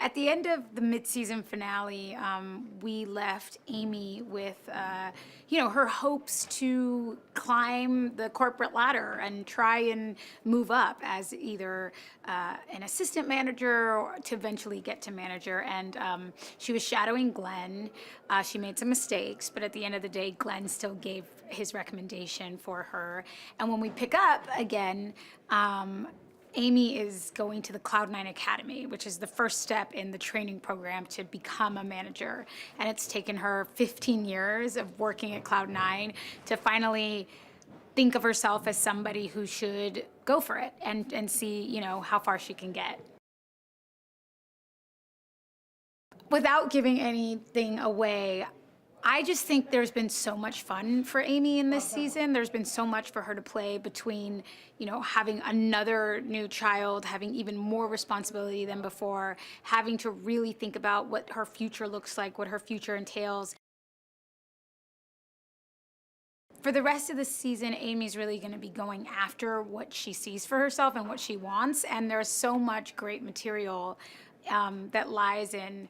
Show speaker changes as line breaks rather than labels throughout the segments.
At the end of the mid-season finale, we left Amy with, her hopes to climb the corporate ladder and try and move up as either an assistant manager or to eventually get to manager. And she was shadowing Glenn. She made some mistakes, but at the end of the day, Glenn still gave his recommendation for her. And when we pick up again, Amy is going to the Cloud9 Academy, which is the first step in the training program to become a manager. And it's taken her 15 years of working at Cloud9 to finally think of herself as somebody who should go for it and see, how far she can get. Without giving anything away, I just think there's been so much fun for Amy in this season. There's been so much for her to play between, having another new child, having even more responsibility than before, having to really think about what her future looks like, what her future entails. For the rest of the season, Amy's really going to be going after what she sees for herself and what she wants. And there's so much great material that lies in,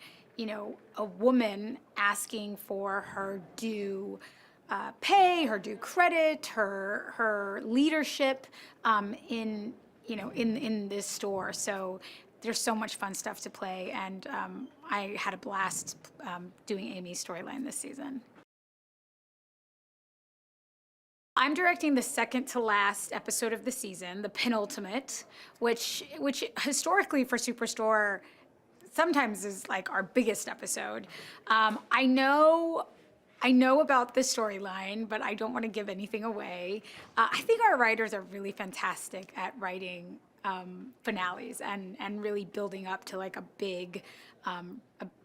a woman asking for her due pay, her due credit, her leadership in this store. So there's so much fun stuff to play, and I had a blast doing Amy's storyline this season. I'm directing the second to last episode of the season, the penultimate, which historically for Superstore sometimes is like our biggest episode. I know about the storyline, but I don't want to give anything away. I think our writers are really fantastic at writing finales and really building up to like a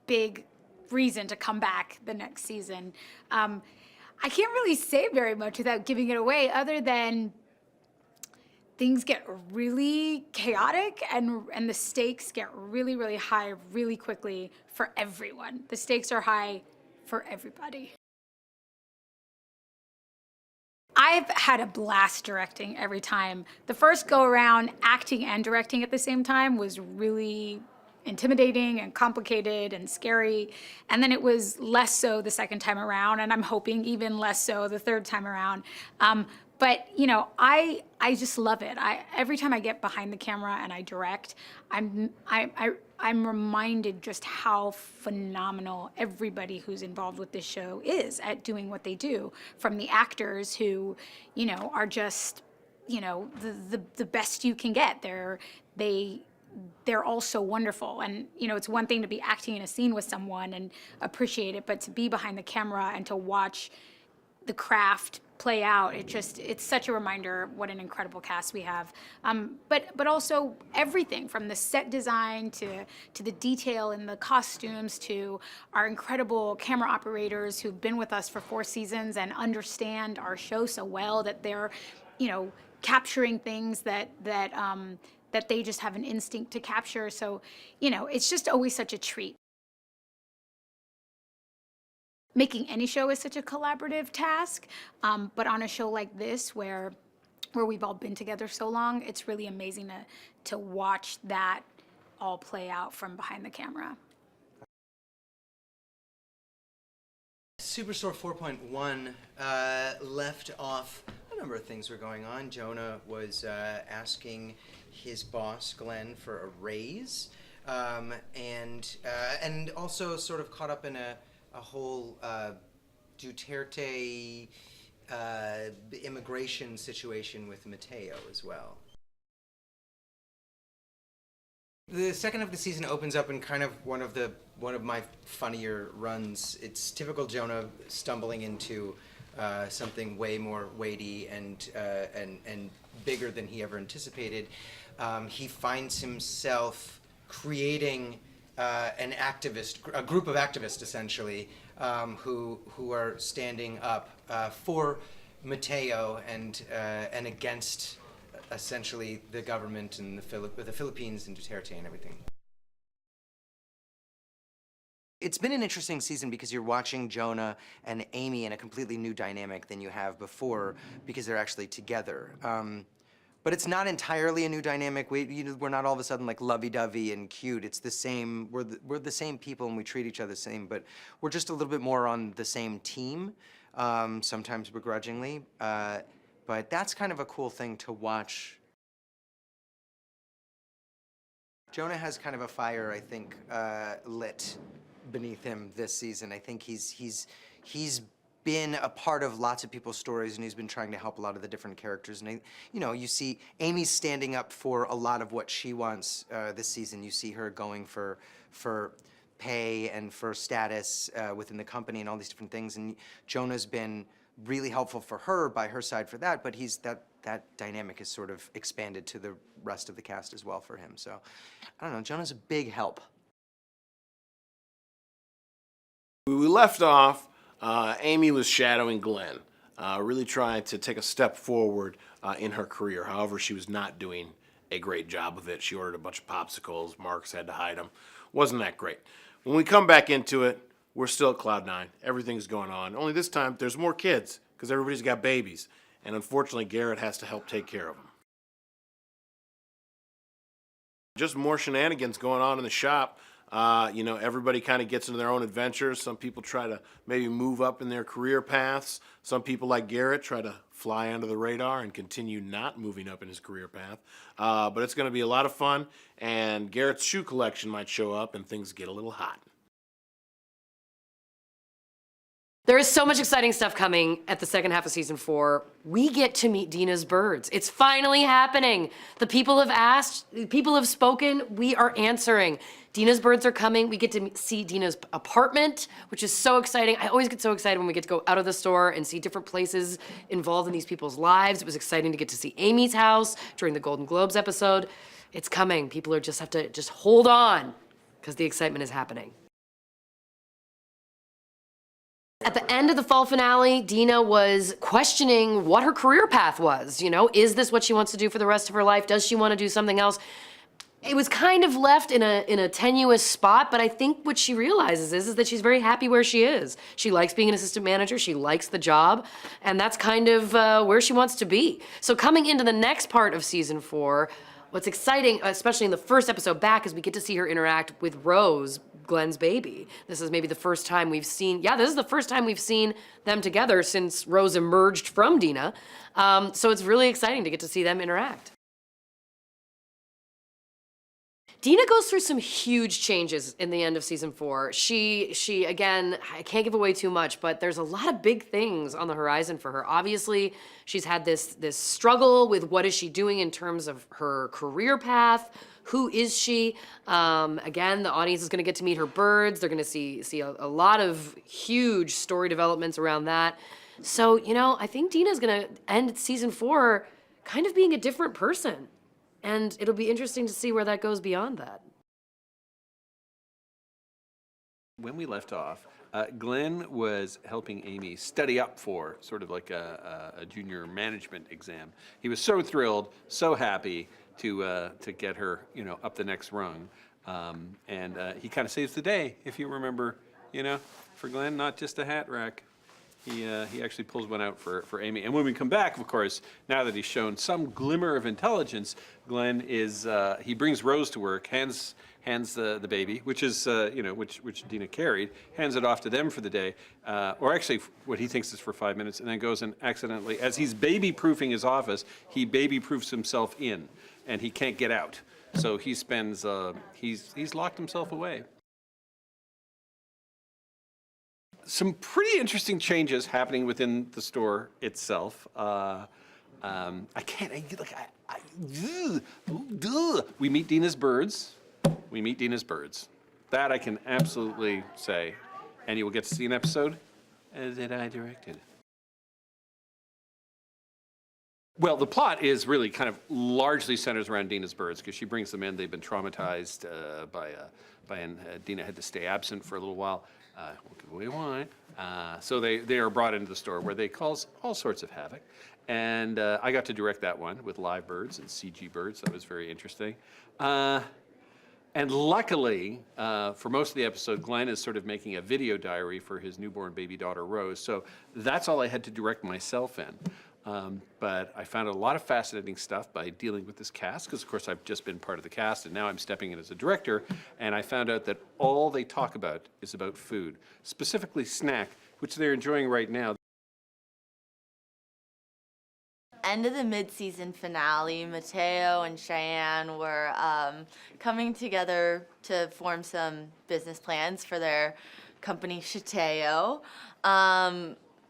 big reason to come back the next season. I can't really say very much without giving it away, other than things get really chaotic and the stakes get really, really high really quickly for everyone. The stakes are high for everybody. I've had a blast directing every time. The first go around, acting and directing at the same time was really intimidating and complicated and scary. And then it was less so the second time around, and I'm hoping even less so the third time around. But I just love it. Every time I get behind the camera and I direct, I'm reminded just how phenomenal everybody who's involved with this show is at doing what they do. From the actors who, are just, the best you can get. They're all so wonderful. And, it's one thing to be acting in a scene with someone and appreciate it, but to be behind the camera and to watch the craft play out, it's such a reminder what an incredible cast we have. But also everything from the set design to the detail in the costumes to our incredible camera operators who've been with us for 4 seasons and understand our show so well that they're, capturing things that they just have an instinct to capture. So, it's just always such a treat. Making any show is such a collaborative task, but on a show like this where we've all been together so long, it's really amazing to watch that all play out from behind the camera.
Superstore 4.1 left off a number of things were going on. Jonah was asking his boss, Glenn, for a raise, and also sort of caught up in a whole Duterte immigration situation with Mateo as well. The second half of the season opens up in kind of one of my funnier runs. It's typical Jonah stumbling into something way more weighty and bigger than he ever anticipated. He finds himself creating a group of activists essentially, who are standing up for Mateo and against essentially the government and the Philippines and Duterte and everything. It's been an interesting season because you're watching Jonah and Amy in a completely new dynamic than you have before because they're actually together. but it's not entirely a new dynamic. We're not all of a sudden like lovey-dovey and cute. It's the same. We're the same people, and we treat each other the same. But we're just a little bit more on the same team, sometimes begrudgingly. But that's kind of a cool thing to watch. Jonah has kind of a fire, I think, lit beneath him this season. I think he's been a part of lots of people's stories, and he's been trying to help a lot of the different characters. And you see Amy's standing up for a lot of what she wants this season. You see her going for pay and for status within the company and all these different things. And Jonah's been really helpful for her by her side for that, but that dynamic is sort of expanded to the rest of the cast as well for him. So I don't know, Jonah's a big help.
We left off, Amy was shadowing Glenn, really trying to take a step forward in her career. However, she was not doing a great job of it. She ordered a bunch of popsicles. Marks had to hide them. Wasn't that great. When we come back into it, we're still at Cloud 9. Everything's going on. Only this time, there's more kids because everybody's got babies. And unfortunately, Garrett has to help take care of them. Just more shenanigans going on in the shop. Everybody kind of gets into their own adventures. Some people try to maybe move up in their career paths. Some people, like Garrett, try to fly under the radar and continue not moving up in his career path. But it's going to be a lot of fun, and Garrett's shoe collection might show up, and things get a little hot.
There is so much exciting stuff coming at the second half of season 4. We get to meet Dina's birds. It's finally happening. The people have asked, the people have spoken, we are answering. Dina's birds are coming. We get to see Dina's apartment, which is so exciting. I always get so excited when we get to go out of the store and see different places involved in these people's lives. It was exciting to get to see Amy's house during the Golden Globes episode. It's coming. People are have to hold on because the excitement is happening. At the end of the fall finale, Dina was questioning what her career path was. Is this what she wants to do for the rest of her life? Does she want to do something else? It was kind of left in a tenuous spot, but I think what she realizes is that she's very happy where she is. She likes being an assistant manager, she likes the job, and that's kind of where she wants to be. So coming into the next part of season 4, what's exciting, especially in the first episode back, is we get to see her interact with Rose, Glenn's baby. This is maybe the first time we've seen, this is the first time we've seen them together since Rose emerged from Dina. So it's really exciting to get to see them interact. Dina goes through some huge changes in the end of season 4. She again, I can't give away too much, but there's a lot of big things on the horizon for her. Obviously, she's had this struggle with what is she doing in terms of her career path. Who is she? Again, the audience is going to get to meet her birds. They're going to see a lot of huge story developments around that. So, I think Dina's going to end season 4 kind of being a different person. And it'll be interesting to see where that goes beyond that.
When we left off, Glenn was helping Amy study up for sort of like a junior management exam. He was so thrilled, so happy to get her, up the next rung. And he kind of saves the day, if you remember, for Glenn, not just a hat rack. He actually pulls one out for Amy. And when we come back, of course, now that he's shown some glimmer of intelligence, Glenn he brings Rose to work, hands the baby, which is, which Dina carried, hands it off to them for the day, or actually what he thinks is for 5 minutes, and then goes and accidentally, as he's baby-proofing his office, he baby-proofs himself in, and he can't get out. So he spends, he's locked himself away. Some pretty interesting changes happening within the store itself. We meet Dina's birds. That I can absolutely say. And you will get to see an episode that I directed. Well, the plot is really kind of largely centers around Dina's birds because she brings them in. They've been traumatized Dina had to stay absent for a little while. Won't give away why. So they are brought into the store where they cause all sorts of havoc. And I got to direct that one with live birds and CG birds. That was very interesting. And luckily, for most of the episode, Glenn is sort of making a video diary for his newborn baby daughter, Rose. So that's all I had to direct myself in. But I found a lot of fascinating stuff by dealing with this cast, because of course I've just been part of the cast and now I'm stepping in as a director, and I found out that all they talk about is about food, specifically snack, which they're enjoying right now.
End of the mid-season finale, Mateo and Cheyenne were coming together to form some business plans for their company, Mateo.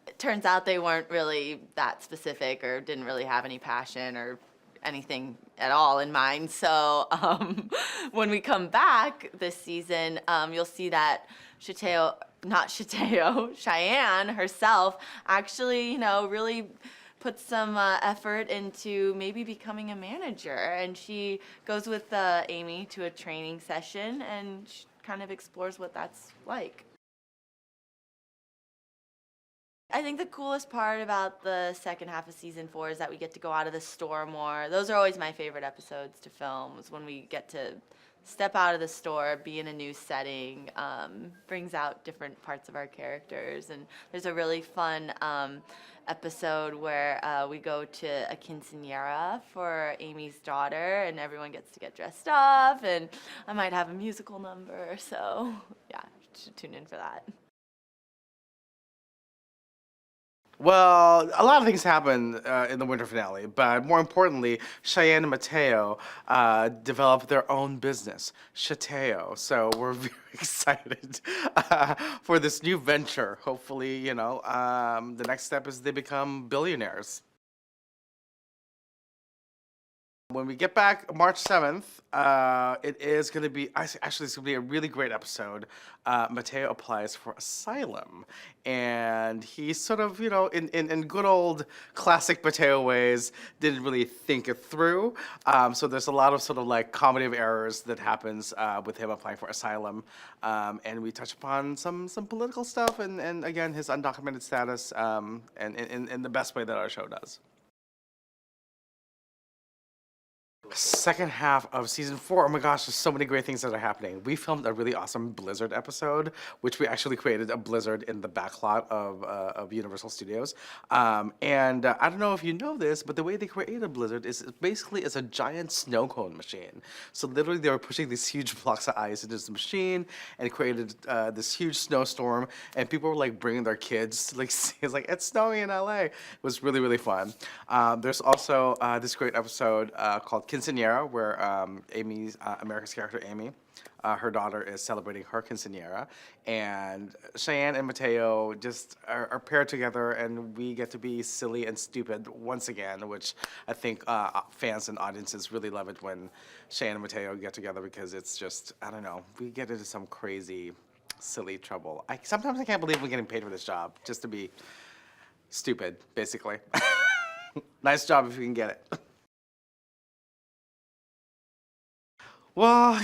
It turns out they weren't really that specific or didn't really have any passion or anything at all in mind. So when we come back this season, you'll see that Cheyenne herself actually, really put some effort into maybe becoming a manager. And she goes with Amy to a training session and she kind of explores what that's like. I think the coolest part about the second half of season 4 is that we get to go out of the store more. Those are always my favorite episodes to film, is when we get to step out of the store, be in a new setting, brings out different parts of our characters. And there's a really fun episode where we go to a quinceañera for Amy's daughter, and everyone gets to get dressed up, and I might have a musical number, so yeah, you should tune in for that.
Well, a lot of things happen in the winter finale, but more importantly, Cheyenne and Mateo developed their own business, Mateo. So we're very excited for this new venture. Hopefully, the next step is they become billionaires. When we get back March 7th, it is going to be, actually, it's going to be a really great episode. Mateo applies for asylum, and he sort of, in good old classic Mateo ways, didn't really think it through. So there's a lot of sort of like comedy of errors that happens with him applying for asylum. And we touch upon some political stuff and again, his undocumented status, and in the best way that our show does. Second half of season 4, oh my gosh, there's so many great things that are happening. We filmed a really awesome Blizzard episode, which we actually created a Blizzard in the backlot of Universal Studios. And I don't know if you know this, but the way they created a Blizzard is basically it's a giant snow cone machine. So literally they were pushing these huge blocks of ice into this machine and created this huge snowstorm, and people were like bringing their kids to see. It's like, it's snowing in LA. It was really, really fun. There's also this great episode called Quinceañera, where Amy's, America's character Amy, her daughter is celebrating her quinceañera, and Cheyenne and Mateo just are paired together, and we get to be silly and stupid once again, which I think fans and audiences really love it when Cheyenne and Mateo get together, because it's just, I don't know, we get into some crazy, silly trouble. Sometimes I can't believe we're getting paid for this job, just to be stupid, basically. Nice job if you can get it. Well,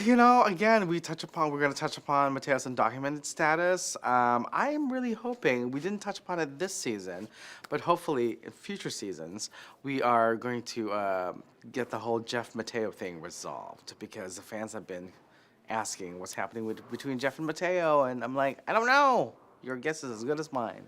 again, we're going to touch upon Mateo's undocumented status. I'm really hoping, we didn't touch upon it this season, but hopefully in future seasons, we are going to get the whole Jeff Mateo thing resolved, because the fans have been asking what's happening between Jeff and Mateo, and I'm like, I don't know. Your guess is as good as mine.